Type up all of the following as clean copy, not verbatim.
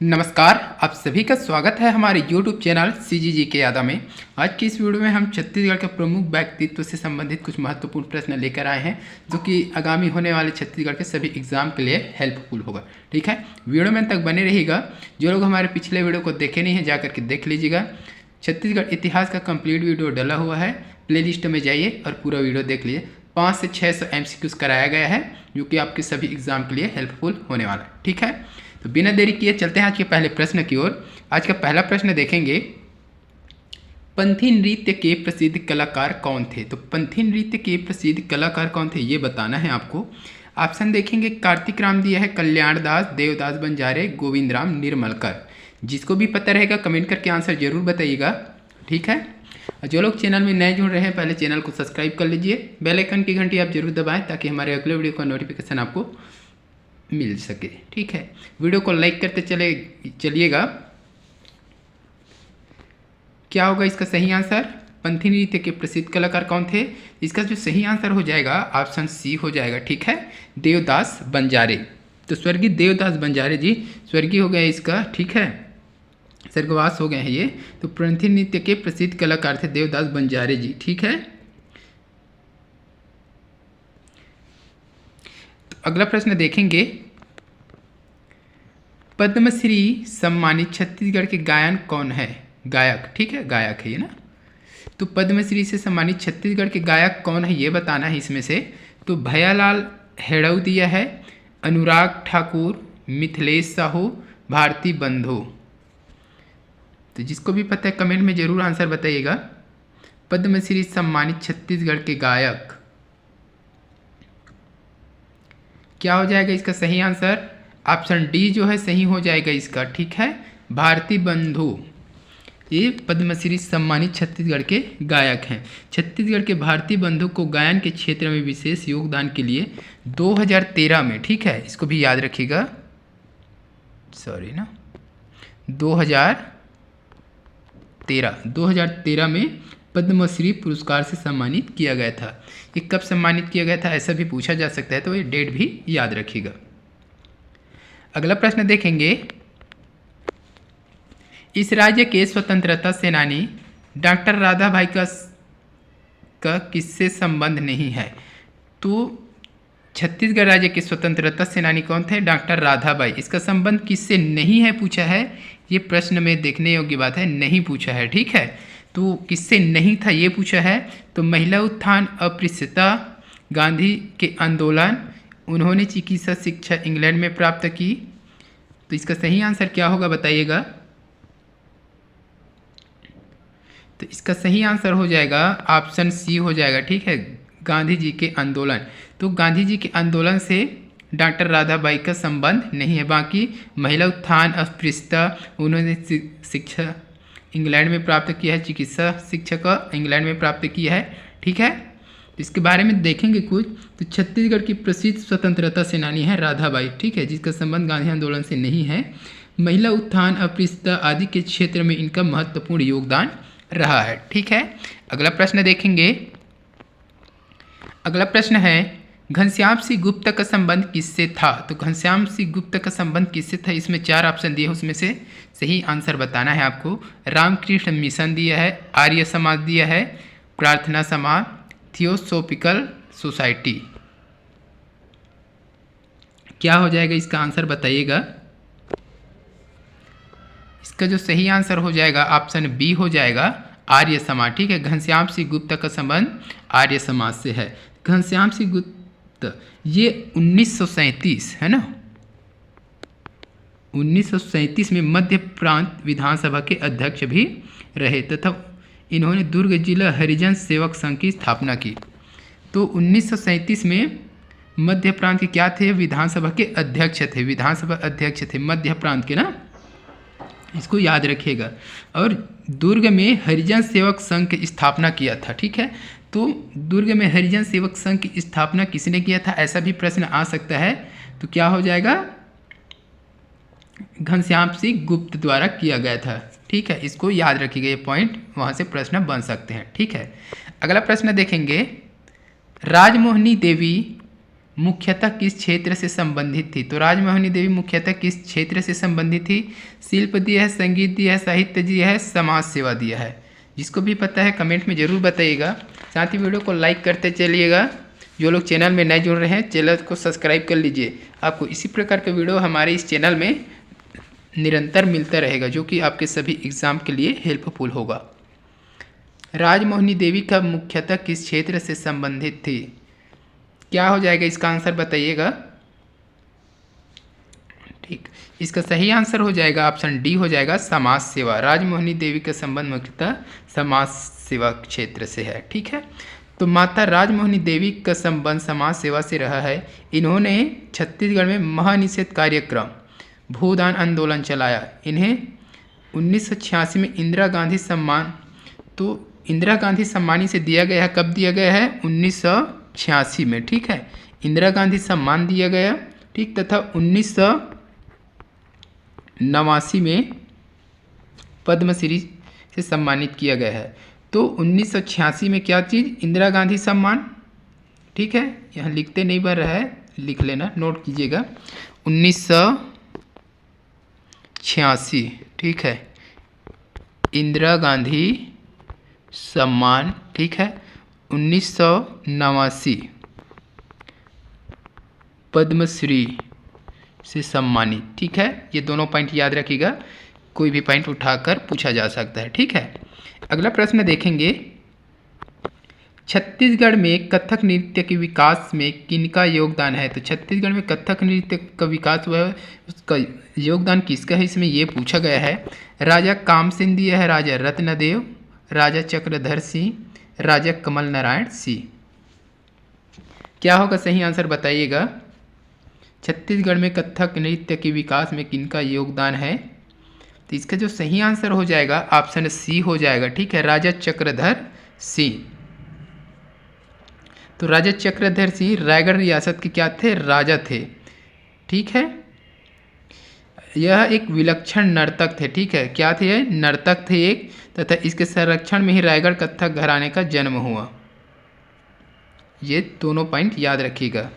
नमस्कार, आप सभी का स्वागत है हमारे YouTube चैनल CGG के यादा में। आज की इस वीडियो में हम छत्तीसगढ़ के प्रमुख व्यक्तित्व से संबंधित कुछ महत्वपूर्ण प्रश्न लेकर आए हैं, जो कि आगामी होने वाले छत्तीसगढ़ के सभी एग्जाम के लिए हेल्पफुल होगा। ठीक है, वीडियो में तक बने रहिएगा। जो लोग हमारे पिछले वीडियो को देखे नहीं हैं, जा करके देख लीजिएगा। छत्तीसगढ़ इतिहास का कंप्लीट वीडियो डला हुआ है, प्लेलिस्ट में जाइए और पूरा वीडियो देख लीजिए। 500 से 600 MCQs कराया गया है, जो कि आपके सभी एग्जाम के लिए हेल्पफुल होने वाला है। ठीक है, तो बिना देरी किए चलते हैं आज के पहले प्रश्न की ओर। आज का पहला प्रश्न देखेंगे, पंथी नृत्य के प्रसिद्ध कलाकार कौन थे? तो पंथी नृत्य के प्रसिद्ध कलाकार कौन थे, ये बताना है आपको। ऑप्शन देखेंगे, कार्तिक राम दिया है, कल्याण दास, देवदास बंजारे, गोविंद राम निर्मलकर। जिसको भी पता रहेगा कमेंट करके आंसर जरूर बताइएगा। ठीक है, जो लोग चैनल में नए जुड़ रहे हैं, पहले चैनल को सब्सक्राइब कर लीजिए, बेल आइकन की घंटी आप जरूर दबाएं, ताकि हमारे अगले वीडियो का नोटिफिकेशन आपको मिल सके। ठीक है, वीडियो को लाइक करते चलिएगा। क्या होगा इसका सही आंसर? पंथी नृत्य के प्रसिद्ध कलाकार कौन थे? इसका जो सही आंसर हो जाएगा ऑप्शन सी हो जाएगा। ठीक है, देवदास बंजारे। तो स्वर्गीय देवदास बंजारे जी स्वर्गीय हो गए इसका। ठीक है, स्वर्गवास हो गए हैं ये। तो पंथी नृत्य के प्रसिद्ध कलाकार थे देवदास बंजारे जी। ठीक है, अगला प्रश्न देखेंगे, पद्मश्री सम्मानित छत्तीसगढ़ के गायन कौन है? गायक। ठीक है, गायक है ये ना। तो पद्मश्री से सम्मानित छत्तीसगढ़ के गायक कौन है, ये बताना है इसमें से। तो भैयालाल हेड़ऊ दिया है, अनुराग ठाकुर, मिथिलेश साहू, भारती बंधु। तो जिसको भी पता है कमेंट में जरूर आंसर बताइएगा। पद्मश्री सम्मानित छत्तीसगढ़ के गायक क्या हो जाएगा इसका सही आंसर? ऑप्शन डी जो है सही हो जाएगा इसका। ठीक है, भारती बंधु ये पद्मश्री सम्मानित छत्तीसगढ़ के गायक हैं। छत्तीसगढ़ के भारती बंधु को गायन के क्षेत्र में विशेष योगदान के लिए 2013 में, ठीक है, इसको भी याद रखिएगा, 2013 में पद्मश्री पुरस्कार से सम्मानित किया गया था। ये कब सम्मानित किया गया था ऐसा भी पूछा जा सकता है, तो ये डेट भी याद रखिएगा। अगला प्रश्न देखेंगे, इस राज्य के स्वतंत्रता सेनानी डॉक्टर राधा भाई का किससे संबंध नहीं है? तो छत्तीसगढ़ राज्य के स्वतंत्रता सेनानी कौन थे? डॉक्टर राधा भाई। इसका संबंध किससे नहीं है पूछा है, ये प्रश्न में देखने योग्य बात है, नहीं पूछा है। ठीक है, तो किससे नहीं था ये पूछा है। तो महिला उत्थान, अस्पृश्यता, गांधी के आंदोलन, उन्होंने चिकित्सा शिक्षा इंग्लैंड में प्राप्त की। तो इसका सही आंसर क्या होगा बताइएगा। तो इसका सही आंसर हो जाएगा ऑप्शन सी हो जाएगा। ठीक है, गांधी जी के आंदोलन। तो गांधी जी के आंदोलन से डॉक्टर राधा बाई का संबंध नहीं है। बाकी महिला उत्थान, अस्पृश्यता, उन्होंने शिक्षा इंग्लैंड में प्राप्त किया है, चिकित्सा शिक्षा का इंग्लैंड में प्राप्त किया है। ठीक है, इसके बारे में देखेंगे कुछ। तो छत्तीसगढ़ की प्रसिद्ध स्वतंत्रता सेनानी है राधाबाई। ठीक है, जिसका संबंध गांधी आंदोलन से नहीं है। महिला उत्थान, अस्पृश्यता आदि के क्षेत्र में इनका महत्वपूर्ण योगदान रहा है। ठीक है, अगला प्रश्न देखेंगे। अगला प्रश्न है, घनश्याम सिंह गुप्त का संबंध किससे था? तो घनश्याम सिंह गुप्त का संबंध किससे था? इसमें 4 ऑप्शन दिए, उसमें से सही आंसर बताना है आपको। रामकृष्ण मिशन दिया है, आर्य समाज दिया है, प्रार्थना समाज, थियोसोफिकल सोसाइटी। क्या हो जाएगा इसका आंसर बताइएगा। इसका जो सही आंसर हो जाएगा ऑप्शन बी हो जाएगा, आर्य समाज। ठीक है, घनश्याम सिंह गुप्त का संबंध आर्य समाज से है। घनश्याम सिंह गुप्त ये 1937 है ना, 1937 में मध्य प्रांत विधानसभा के अध्यक्ष भी रहे तथा इन्होंने दुर्ग जिला हरिजन सेवक संघ की स्थापना की। तो 1937 में मध्य प्रांत के क्या थे? विधानसभा के अध्यक्ष थे, विधानसभा अध्यक्ष थे मध्य प्रांत के ना, इसको याद रखिएगा। और दुर्ग में हरिजन सेवक संघ की स्थापना किया था। ठीक है, तो दुर्ग में हरिजन सेवक संघ की स्थापना किसने किया था, ऐसा भी प्रश्न आ सकता है। तो क्या हो जाएगा, घनश्याम सिंह गुप्त द्वारा किया गया था। ठीक है, इसको याद रखिएगा, ये पॉइंट वहाँ से प्रश्न बन सकते हैं। ठीक है, अगला प्रश्न देखेंगे, राजमोहिनी देवी मुख्यतः किस क्षेत्र से संबंधित थी? तो राजमोहिनी देवी मुख्यतः किस क्षेत्र से संबंधित थी? शिल्प दिया है, संगीत दिया है, साहित्य दिया है, समाज सेवा दिया है। जिसको भी पता है कमेंट में ज़रूर बताइएगा। साथ ही वीडियो को लाइक करते चलिएगा। जो लोग चैनल में नए जुड़ रहे हैं चैनल को सब्सक्राइब कर लीजिए। आपको इसी प्रकार के वीडियो हमारे इस चैनल में निरंतर मिलता रहेगा, जो कि आपके सभी एग्ज़ाम के लिए हेल्पफुल होगा। राजमोहिनी देवी का मुख्यतः किस क्षेत्र से संबंधित थी? क्या हो जाएगा इसका आंसर बताइएगा। ठीक, इसका सही आंसर हो जाएगा ऑप्शन डी हो जाएगा समाज सेवा। राजमोहिनी देवी का संबंध मुख्यतः समाज सेवा क्षेत्र से है। ठीक है, तो माता राजमोहिनी देवी का संबंध समाज सेवा से रहा है। इन्होंने छत्तीसगढ़ में महानिषेध कार्यक्रम, भूदान आंदोलन चलाया। इन्हें 1986 में इंदिरा गांधी सम्मान, तो इंदिरा गांधी सम्मानी से दिया गया है। कब दिया गया है? 1986 में। ठीक है, इंदिरा गांधी सम्मान दिया गया। ठीक, तथा 1989 में पद्मश्री से सम्मानित किया गया है। तो 1986 में क्या चीज़? इंदिरा गांधी सम्मान। ठीक है, यहाँ लिखते नहीं बन रहा है, लिख लेना, नोट कीजिएगा। 1986, ठीक है, इंदिरा गांधी सम्मान। ठीक है, 1989 पद्मश्री से सम्मानित। ठीक है, ये दोनों पॉइंट याद रखिएगा, कोई भी पॉइंट उठाकर पूछा जा सकता है। ठीक है, अगला प्रश्न देखेंगे। छत्तीसगढ़ में कथक नृत्य के विकास में किनका योगदान है? तो छत्तीसगढ़ में कथक नृत्य का विकास हुआ है, उसका योगदान किसका है इसमें ये पूछा गया है। राजा कामसेन दिया है, राजा रत्नदेव, राजा चक्रधर सिंह, राजा कमल नारायण सिंह। क्या होगा सही आंसर बताइएगा। छत्तीसगढ़ में कथक नृत्य के विकास में किनका योगदान है? तो इसका जो सही आंसर हो जाएगा ऑप्शन सी हो जाएगा। ठीक है, राजा चक्रधर सिंह। तो राजा चक्रधर सिंह रायगढ़ रियासत के क्या थे? राजा थे। ठीक है, यह एक विलक्षण नर्तक थे। ठीक है, क्या थे? नर्तक थे एक, तथा इसके संरक्षण में ही रायगढ़ कथक घराने का जन्म हुआ। ये दोनों पॉइंट याद रखिएगा।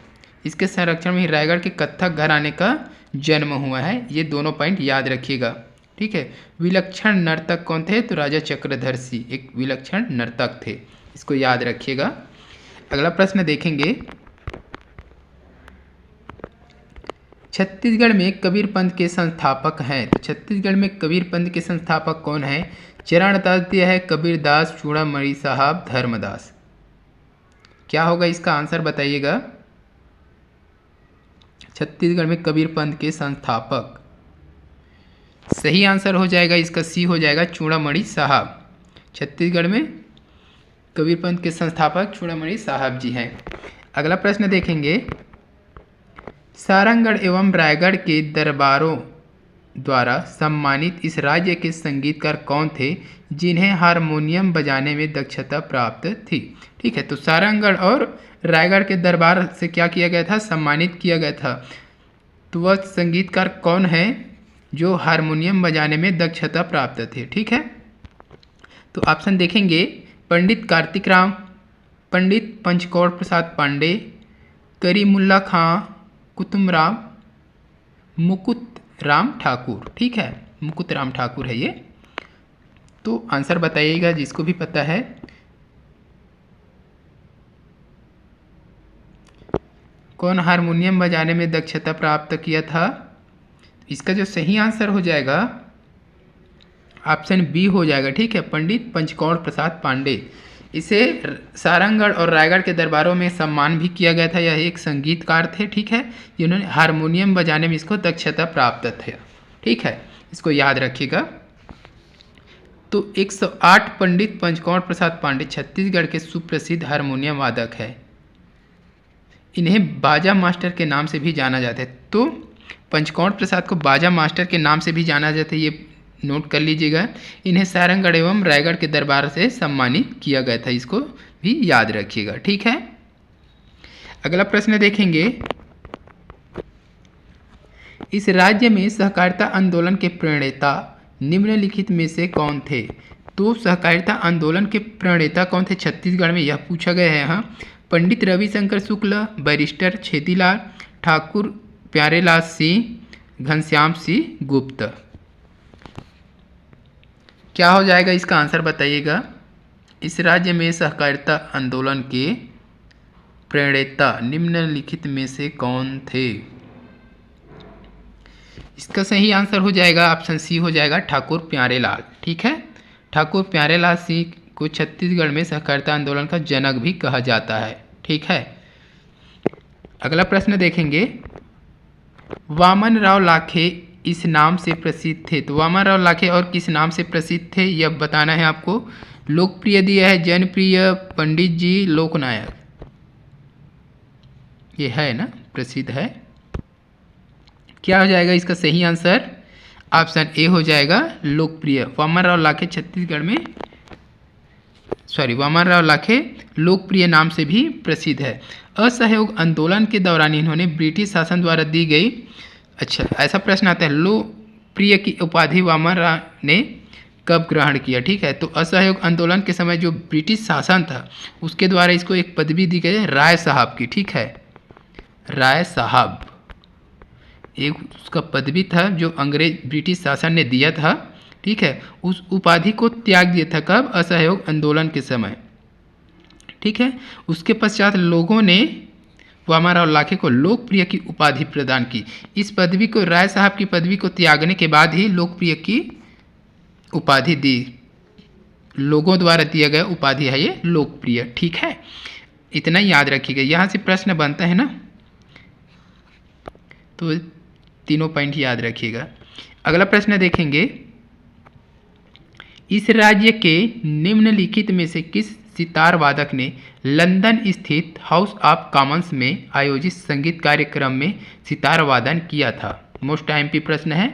इसके संरक्षण में ही रायगढ़ के कथक घराने का जन्म हुआ है, ये दोनों पॉइंट याद रखिएगा। ठीक है, विलक्षण नर्तक कौन थे? तो राजा चक्रधर सिंह एक विलक्षण नर्तक थे, इसको याद रखिएगा। अगला प्रश्न देखेंगे। छत्तीसगढ़ में कबीर पंथ के संस्थापक हैं। तो छत्तीसगढ़ में कबीर पंथ के संस्थापक कौन हैं? चरणदास दिया है, कबीरदास, चूड़ामणि साहब, धर्मदास। क्या होगा इसका आंसर बताइएगा। छत्तीसगढ़ में कबीर पंथ के संस्थापक, सही आंसर हो जाएगा इसका सी हो जाएगा, चूड़ामणि साहब। छत्तीसगढ़ में कबीर पंथ के संस्थापक चूड़ामणि साहब जी हैं। अगला प्रश्न देखेंगे। सारंगढ़ एवं रायगढ़ के दरबारों द्वारा सम्मानित इस राज्य के संगीतकार कौन थे जिन्हें हारमोनियम बजाने में दक्षता प्राप्त थी? ठीक है, तो सारंगढ़ और रायगढ़ के दरबार से क्या किया गया था? सम्मानित किया गया था। तो वह संगीतकार कौन है जो हारमोनियम बजाने में दक्षता प्राप्त थे? ठीक है, तो ऑप्शन देखेंगे। पंडित कार्तिक राम, पंडित पंचकौड़ प्रसाद पांडे, करीमुल्ला खां कुतुमराम, मुकुट राम ठाकुर। ठीक है, मुकुट राम ठाकुर है ये। तो आंसर बताइएगा जिसको भी पता है। कौन हारमोनियम बजाने में दक्षता प्राप्त किया था? इसका जो सही आंसर हो जाएगा ऑप्शन बी हो जाएगा। ठीक है, पंडित पंचकौड़ प्रसाद पांडे। इसे सारंगढ़ और रायगढ़ के दरबारों में सम्मान भी किया गया था। यह एक संगीतकार थे। ठीक है, जिन्होंने हारमोनियम बजाने में इसको दक्षता प्राप्त थे। ठीक है, इसको याद रखिएगा। तो 108 पंडित पंचकौड़ प्रसाद पांडे छत्तीसगढ़ के सुप्रसिद्ध हारमोनियम वादक है। इन्हें बाजा मास्टर के नाम से भी जाना जाता है। तो पंचकौड़ प्रसाद को बाजा मास्टर के नाम से भी जाना जाता है, ये नोट कर लीजिएगा। इन्हें सारंगढ़ एवं रायगढ़ के दरबार से सम्मानित किया गया था, इसको भी याद रखिएगा। ठीक है, अगला प्रश्न देखेंगे। इस राज्य में सहकारिता आंदोलन के प्रणेता निम्नलिखित में से कौन थे? तो सहकारिता आंदोलन के प्रणेता कौन थे छत्तीसगढ़ में, यह पूछा गया है यहाँ। पंडित रविशंकर शुक्ल, बैरिस्टर छेदीलाल, ठाकुर प्यारेलाल सिंह, घनश्याम सिंह गुप्त। क्या हो जाएगा इसका आंसर बताइएगा। इस राज्य में सहकारिता आंदोलन के प्रणेता निम्नलिखित में से कौन थे? इसका सही आंसर हो जाएगा ऑप्शन सी हो जाएगा ठाकुर प्यारेलाल। ठीक है, ठाकुर प्यारेलाल सिंह को छत्तीसगढ़ में सहकारिता आंदोलन का जनक भी कहा जाता है। ठीक है, अगला प्रश्न देखेंगे। वामन राव लाखे इस नाम से प्रसिद्ध थे। तो वामन राव लाखे और किस नाम से प्रसिद्ध थे यह बताना है आपको। लोकप्रिय दिया है, जनप्रिय, पंडित जी, लोकनायक। ये है ना, प्रसिद्ध है। क्या हो जाएगा इसका सही आंसर? ऑप्शन ए हो जाएगा लोकप्रिय। वामन राव लाखे छत्तीसगढ़ में वामन राव लाखे लोकप्रिय नाम से भी प्रसिद्ध है। असहयोग आंदोलन के दौरान इन्होंने ब्रिटिश शासन द्वारा दी गई, अच्छा ऐसा प्रश्न आता है, लोकप्रिय की उपाधि वामन राव ने कब ग्रहण किया? ठीक है, तो असहयोग आंदोलन के समय जो ब्रिटिश शासन था उसके द्वारा इसको एक पदवी दी गई राय साहब की। ठीक है, राय साहब एक उसका पदवी था जो अंग्रेज ब्रिटिश शासन ने दिया था। ठीक है, उस उपाधि को त्याग दिया था कब? असहयोग आंदोलन के समय। ठीक है, उसके पश्चात लोगों ने वामन राव लाखे को लोकप्रिय की उपाधि प्रदान की। इस पदवी को, राय साहब की पदवी को त्यागने के बाद ही लोकप्रिय की उपाधि दी। लोगों द्वारा दिया गया उपाधि है ये लोकप्रिय। ठीक है, इतना याद रखिएगा। यहाँ से प्रश्न बनता है ना, तो तीनों पॉइंट याद रखिएगा। अगला प्रश्न देखेंगे। इस राज्य के निम्नलिखित में से किस सितार वादक ने लंदन स्थित हाउस ऑफ कॉमन्स में आयोजित संगीत कार्यक्रम में सितार वादन किया था? मोस्ट एमपी प्रश्न है।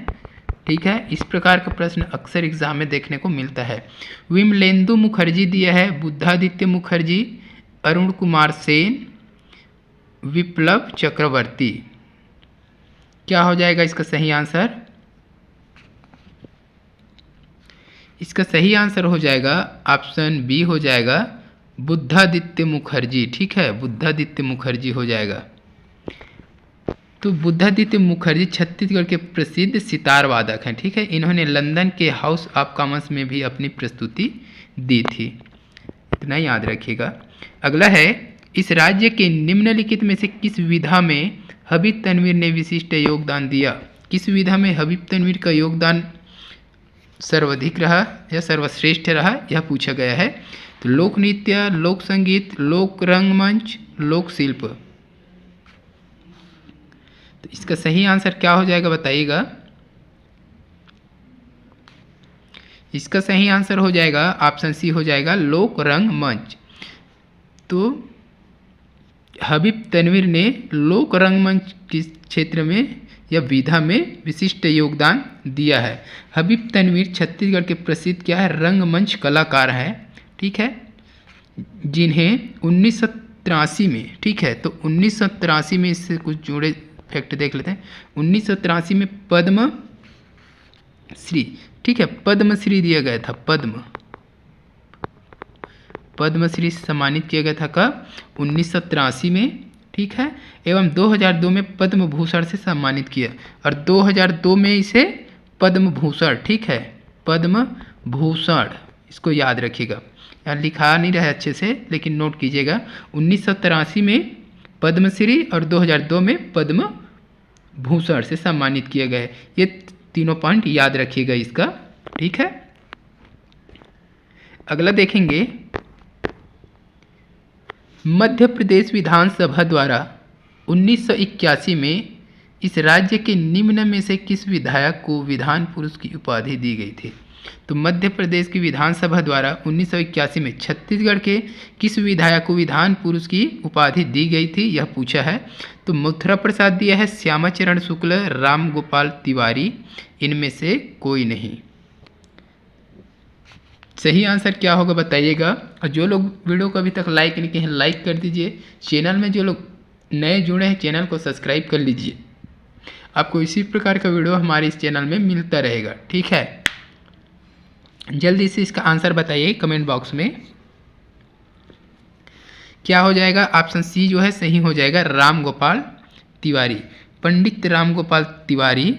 ठीक है, इस प्रकार का प्रश्न अक्सर एग्जाम में देखने को मिलता है। विमलेंदु मुखर्जी दिया है, बुद्धादित्य मुखर्जी, अरुण कुमार सेन, विप्लव चक्रवर्ती। क्या हो जाएगा इसका सही आंसर? इसका सही आंसर हो जाएगा ऑप्शन बी हो जाएगा बुद्धादित्य मुखर्जी। ठीक है, बुद्धादित्य मुखर्जी हो जाएगा। तो बुद्धादित्य मुखर्जी छत्तीसगढ़ के प्रसिद्ध सितार वादक हैं। ठीक है, इन्होंने लंदन के हाउस ऑफ कॉमन्स में भी अपनी प्रस्तुति दी थी, इतना याद रखिएगा। अगला है, इस राज्य के निम्नलिखित में से किस विधा में हबीब तनवीर ने विशिष्ट योगदान दिया? किस विधा में हबीब तनवीर का योगदान सर्वाधिक रहा या सर्वश्रेष्ठ रहा, यह पूछा गया है। तो लोक नृत्य, लोक संगीत, लोक रंगमंच, लोक शिल्प। तो इसका सही आंसर क्या हो जाएगा बताइएगा। इसका सही आंसर हो जाएगा ऑप्शन सी हो जाएगा लोक रंगमंच। तो हबीब तनवीर ने लोक रंगमंच के क्षेत्र में या विधा में विशिष्ट योगदान दिया है। हबीब तनवीर छत्तीसगढ़ के प्रसिद्ध क्या है? रंगमंच कलाकार हैं। ठीक है, जिन्हें 1983 में, ठीक है, तो 1983 में इससे कुछ जुड़े फैक्ट देख लेते हैं। 1983 में पद्म श्री, ठीक है, पद्मश्री दिया गया था। पद्मश्री सम्मानित किया गया था कब? 1983 में। ठीक है, एवं 2002 में पद्म भूषण से सम्मानित किया, और 2002 में इसे पद्म भूषण, ठीक है, पद्म भूषण, इसको याद रखिएगा। यहाँ लिखा नहीं रहा अच्छे से, लेकिन नोट कीजिएगा। 1983 में पद्मश्री और 2002 में पद्म भूषण से सम्मानित किया गया है। ये तीनों पॉइंट याद रखिएगा इसका। ठीक है, अगला देखेंगे। मध्य प्रदेश विधानसभा द्वारा 1981 में इस राज्य के निम्न में से किस विधायक को विधान पुरुष की उपाधि दी गई थी? तो मध्य प्रदेश की विधानसभा द्वारा 1981 में छत्तीसगढ़ के किस विधायक को विधान पुरुष की उपाधि दी गई थी, यह पूछा है। तो मथुरा प्रसाद दिया है, श्यामाचरण शुक्ल, राम गोपाल तिवारी, इनमें से कोई नहीं। सही आंसर क्या होगा बताइएगा। और जो लोग वीडियो को अभी तक लाइक नहीं किए हैं, लाइक कर दीजिए। चैनल में जो लोग नए जुड़े हैं, चैनल को सब्सक्राइब कर लीजिए। आपको इसी प्रकार का वीडियो हमारे इस चैनल में मिलता रहेगा। ठीक है, जल्दी से इसका आंसर बताइए कमेंट बॉक्स में। क्या हो जाएगा, ऑप्शन सी जो है सही हो जाएगा, राम गोपाल तिवारी। पंडित राम गोपाल तिवारी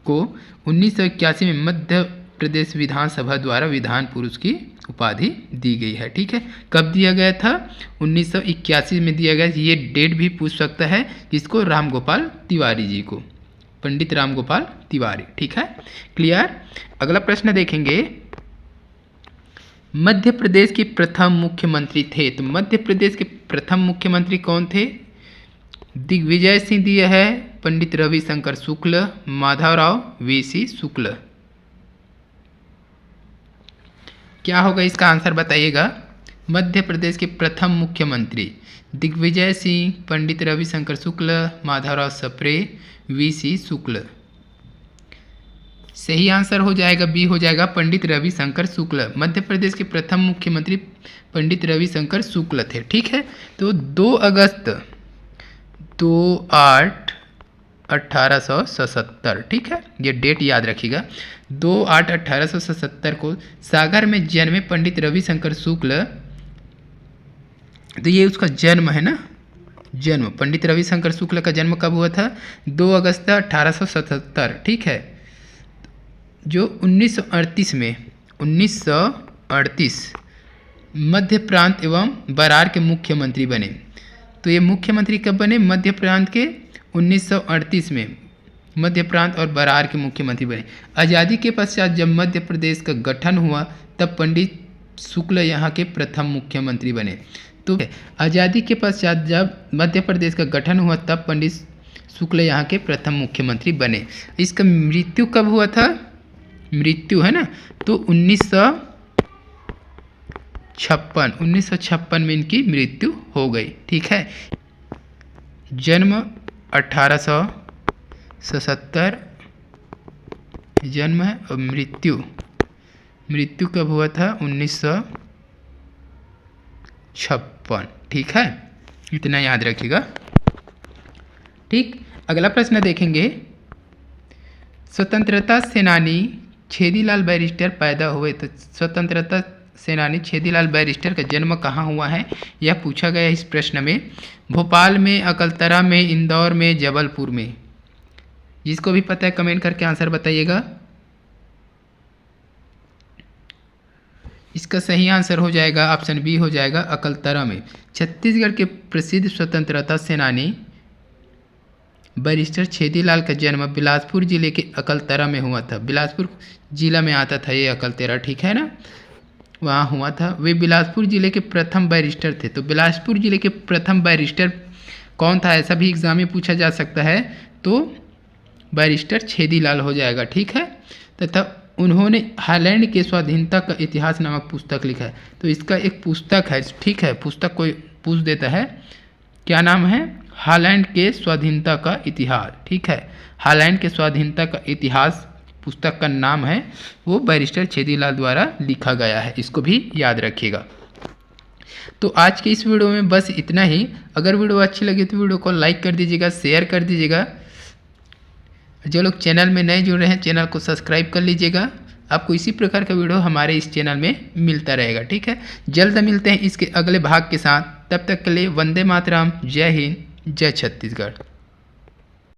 को 1981 में मध्य प्रदेश विधानसभा द्वारा विधान पुरुष की उपाधि दी गई है। ठीक है, कब दिया गया था, 1981 में दिया गया। ये डेट भी पूछ सकता है, किसको, राम गोपाल तिवारी जी को, पंडित राम गोपाल तिवारी। ठीक है, क्लियर। अगला प्रश्न देखेंगे, मध्य प्रदेश के प्रथम मुख्यमंत्री थे, तो मध्य प्रदेश के प्रथम मुख्यमंत्री कौन थे, दिग्विजय सिंह दिया है, पंडित रविशंकर शुक्ल, माधवराव वीसी शुक्ल। क्या होगा इसका आंसर बताइएगा। मध्य प्रदेश के प्रथम मुख्यमंत्री दिग्विजय सिंह, पंडित रविशंकर शुक्ल, माधवराव सप्रे, वीसी शुक्ल। सही आंसर हो जाएगा बी हो जाएगा, पंडित रविशंकर शुक्ल। मध्य प्रदेश के प्रथम मुख्यमंत्री पंडित रविशंकर शुक्ल थे। ठीक है, तो 2 अगस्त 2/8/1877, ठीक है, ये डेट याद रखिएगा। 2/8/1877 को सागर में जन्मे पंडित रविशंकर शुक्ल, तो ये उसका जन्म है ना, जन्म पंडित रविशंकर शुक्ल का जन्म कब हुआ था, 2 अगस्त 1877। ठीक है, जो 1938 मध्य प्रांत एवं बरार के मुख्यमंत्री बने। तो ये मुख्यमंत्री कब बने, मध्य प्रांत के 1938 में मध्य प्रांत और बरार के मुख्यमंत्री बने। आज़ादी के पश्चात जब मध्य प्रदेश का गठन हुआ तब पंडित शुक्ल यहाँ के प्रथम मुख्यमंत्री बने। तो आज़ादी के पश्चात जब मध्य प्रदेश का गठन हुआ तब पंडित शुक्ल यहाँ के प्रथम मुख्यमंत्री बने। इसका मृत्यु कब हुआ था, मृत्यु है ना, तो 1956 में इनकी मृत्यु हो गई। ठीक है, जन्म 1877 जन्म है और मृत्यु कब हुआ था, 1956। ठीक है, इतना याद रखिएगा। ठीक, अगला प्रश्न देखेंगे, स्वतंत्रता सेनानी छेदीलाल बैरिस्टर पैदा हुए। तो स्वतंत्रता सेनानी छेदीलाल बैरिस्टर का जन्म कहाँ हुआ है, यह पूछा गया इस प्रश्न में। भोपाल में, अकलतरा में, इंदौर में, जबलपुर में। जिसको भी पता है कमेंट करके आंसर बताइएगा। इसका सही आंसर हो जाएगा ऑप्शन बी हो जाएगा, अकलतरा में। छत्तीसगढ़ के प्रसिद्ध स्वतंत्रता सेनानी बैरिस्टर छेदीलाल का जन्म बिलासपुर जिले के अकलतरा में हुआ था। बिलासपुर जिला में आता था ये अकलतरा, ठीक है ना, वहाँ हुआ था। वे बिलासपुर जिले के प्रथम बैरिस्टर थे। तो बिलासपुर जिले के प्रथम बैरिस्टर कौन था, ऐसा भी एग्जाम में पूछा जा सकता है, तो बैरिस्टर छेदीलाल हो जाएगा। ठीक है, तथा उन्होंने हालैंड के स्वाधीनता का इतिहास नामक पुस्तक लिखा है। तो इसका एक पुस्तक है, ठीक है, पुस्तक कोई पूछ देता है, क्या नाम है, हालैंड के स्वाधीनता का इतिहास। ठीक है, हालैंड के स्वाधीनता का इतिहास पुस्तक का नाम है, वो बैरिस्टर छेदीलाल द्वारा लिखा गया है, इसको भी याद रखिएगा। तो आज के इस वीडियो में बस इतना ही। अगर वीडियो अच्छी लगी तो वीडियो को लाइक कर दीजिएगा, शेयर कर दीजिएगा। जो लोग चैनल में नए जुड़ रहे हैं चैनल को सब्सक्राइब कर लीजिएगा। आपको इसी प्रकार का वीडियो हमारे इस चैनल में मिलता रहेगा। ठीक है, जल्द मिलते हैं इसके अगले भाग के साथ। तब तक के लिए वंदे मातरम, जय हिंद, जय छत्तीसगढ़।